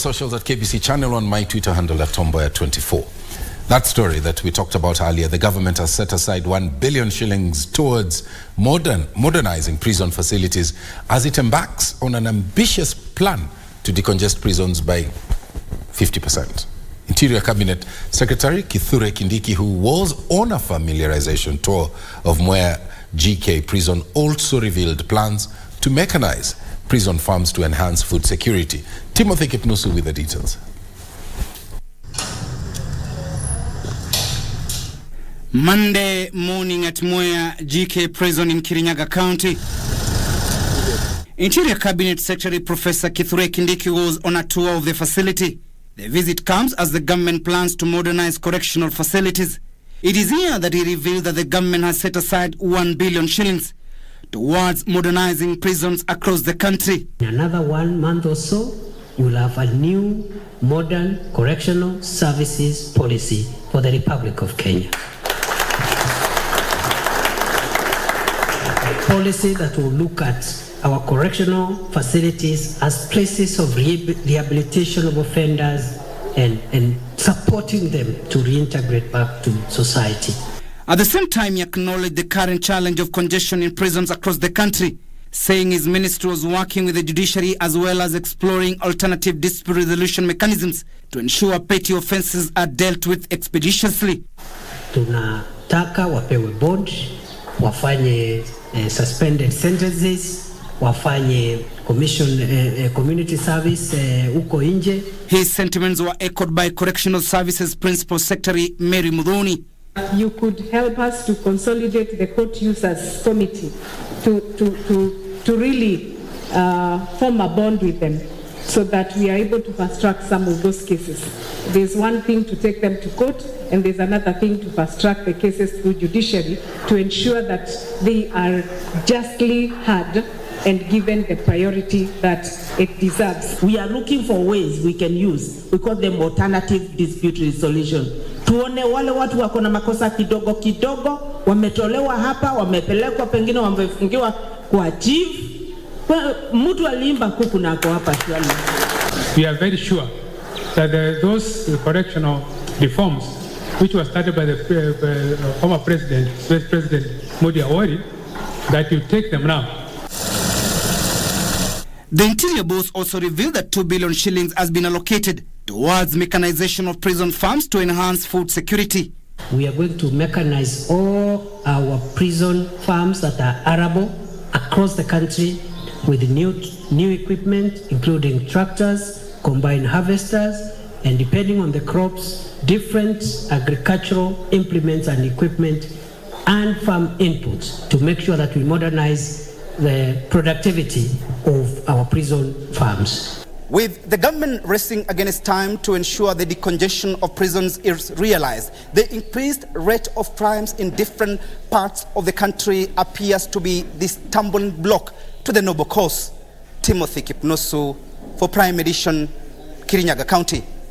Socials at KBC channel, on my Twitter handle at Tomboya24. That story that we talked about earlier, the government has set aside 1 billion shillings towards modernizing prison facilities as it embarks on an ambitious plan to decongest prisons by 50%. Interior Cabinet Secretary Kithure Kindiki, who was on a familiarization tour of Mwea GK prison, also revealed plans to mechanize prison farms to enhance food security. Timothy Kipnusu with the details. Monday morning at Mwea GK prison in Kirinyaga County, Interior Cabinet Secretary Professor Kithure Kindiki was on a tour of the facility. The visit comes as the government plans to modernize correctional facilities. It is here that he revealed that the government has set aside 1 billion shillings towards modernizing prisons across the country. In another 1 month or so, we'll have a new modern correctional services policy for the Republic of Kenya. A policy that will look at our correctional facilities as places of rehabilitation of offenders and supporting them to reintegrate back to society. At the same time, he acknowledged the current challenge of congestion in prisons across the country, saying his ministry was working with the judiciary as well as exploring alternative dispute resolution mechanisms to ensure petty offences are dealt with expeditiously. Tunataka wapewe bond, wafanye suspended sentences, wafanye community service uko nje. His sentiments were echoed by Correctional Services Principal Secretary Mary Mudhoni. You could help us to consolidate the court users committee to really form a bond with them so that we are able to fast track some of those cases. There's one thing to take them to court, and there's another thing to fast track the cases through judiciary to ensure that they are justly heard and given the priority that it deserves. We are looking for ways we can use. We call them alternative dispute resolution. Tuone wale watu wako na makosa kidogo kidogo, wametolewa hapa, wamepelekwa pengine wamefungiwa kwa chief. Mtu aliimba kuku na ako hapa shwali. We are very sure that those correctional reforms which were started by the former president, Vice President Modi Awori, that you take them now. The Interior Boss also revealed that 2 billion shillings has been allocated towards mechanization of prison farms to enhance food security. We are going to mechanize all our prison farms that are arable across the country with new equipment, including tractors, combine harvesters, and depending on the crops, different agricultural implements and equipment and farm inputs to make sure that we modernize the productivity of our prison farms. With the government racing against time to ensure the decongestion of prisons is realized, the increased rate of crimes in different parts of the country appears to be the stumbling block to the noble cause. Timothy Kipnusu for Prime Edition, Kirinyaga County.